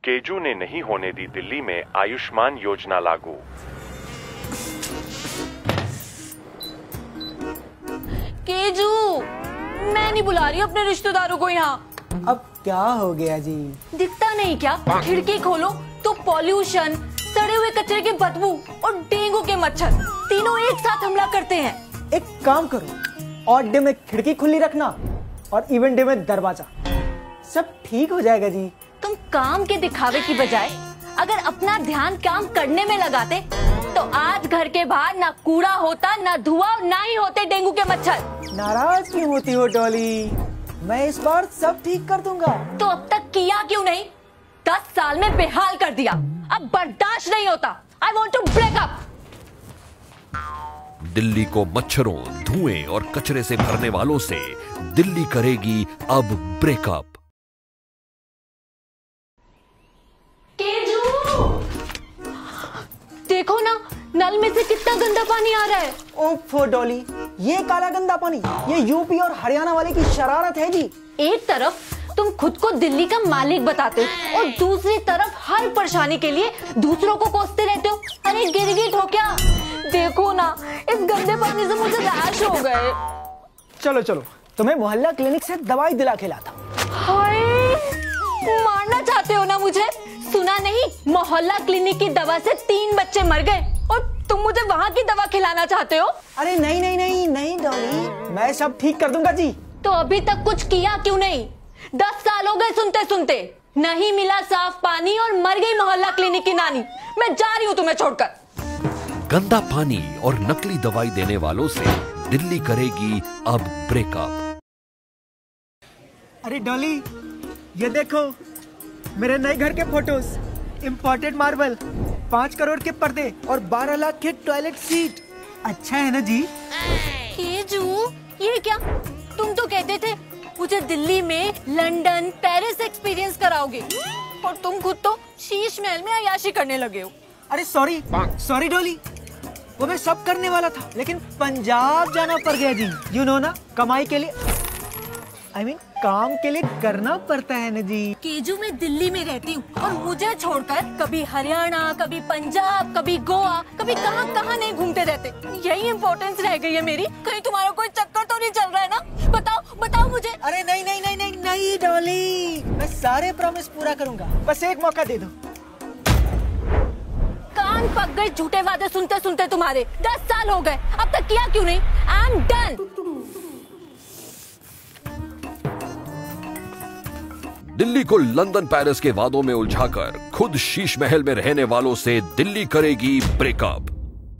केजू ने नहीं होने दी दिल्ली में आयुष्मान योजना लागू। केजू, मैं नहीं बुला रही अपने रिश्तेदारों को यहाँ। अब क्या हो गया जी? दिखता नहीं क्या? खिड़की खोलो तो पॉल्यूशन, सड़े हुए कचरे की बदबू और डेंगू के मच्छर तीनों एक साथ हमला करते हैं। एक काम करो, ऑड डे में खिड़की खुली रखना और इवन डे में दरवाजा, सब ठीक हो जाएगा जी। तुम काम के दिखावे की बजाय अगर अपना ध्यान काम करने में लगाते तो आज घर के बाहर ना कूड़ा होता, ना धुआं और ना ही होते डेंगू के मच्छर। नाराज क्यों होती हो डॉली? मैं इस बार सब ठीक कर दूंगा। तो अब तक किया क्यों नहीं? 10 साल में बेहाल कर दिया, अब बर्दाश्त नहीं होता। I want to break up। Delhi को मच्छरों, धुएं और कचरे से भरने वालों से दिल्ली करेगी अब ब्रेकअप। देखो ना, नल में से कितना गंदा पानी आ रहा है। ओफो डॉली, ये काला गंदा पानी ये यूपी और हरियाणा वाले की शरारत है जी। एक तरफ तुम खुद को दिल्ली का मालिक बताते हो और दूसरी तरफ हर परेशानी के लिए दूसरों को कोसते रहते हो। अरे गिरगिट हो क्या? देखो ना, इस गंदे पानी से मुझे रैश हो गए। चलो चलो, तुम्हें मोहल्ला क्लिनिक से दवाई दिला के लाता। हाय, मारना चाहते हो ना मुझे? सुना नहीं, मोहल्ला क्लिनिक की दवा से 3 बच्चे मर गए और तुम मुझे वहाँ की दवा खिलाना चाहते हो? अरे नहीं नहीं नहीं नहीं डॉली, मैं सब ठीक कर दूंगा जी। तो अभी तक कुछ किया क्यों नहीं? 10 साल हो गए सुनते सुनते, नहीं मिला साफ पानी और मर गई मोहल्ला क्लिनिक की नानी। मैं जा रही हूँ तुम्हें छोड़कर। गंदा पानी और नकली दवाई देने वालों से दिल्ली करेगी अब ब्रेकअप। अरे डॉली, ये देखो मेरे नए घर के फोटोज, इम्पोर्टेड मार्बल, 5 करोड़ के पर्दे और 12 लाख के टॉयलेट सीट। अच्छा है ना जी? केजू, ये क्या? तुम तो कहते थे मुझे दिल्ली में लंदन, पेरिस एक्सपीरियंस कराओगे और तुम खुद तो शीश महल में अय्याशी करने लगे हो। अरे सॉरी डॉली, वो मैं सब करने वाला था लेकिन पंजाब जाना पड़ गया जी। यू नो ना, कमाई के लिए, I mean, काम के लिए करना पड़ता है ना जी। केजू, मैं दिल्ली में रहती हूँ और मुझे छोड़कर कभी हरियाणा, कभी पंजाब, कभी गोवा, कभी कहाँ कहाँ नहीं घूमते रहते। यही इम्पोर्टेंस रह गई है मेरी। कहीं तुम्हारा कोई चक्कर तो नहीं चल रहा है ना? बताओ मुझे। अरे नहीं नहीं नहीं नहीं नहीं डॉली, मैं सारे प्रॉमिस पूरा करूंगा, बस एक मौका दे दो। कान पक गए झूठे वादे सुनते सुनते तुम्हारे। 10 साल हो गए, अब तक किया क्यों नहीं? I am done. दिल्ली को लंदन, पेरिस के वादों में उलझाकर खुद शीश महल में रहने वालों से दिल्ली करेगी ब्रेकअप।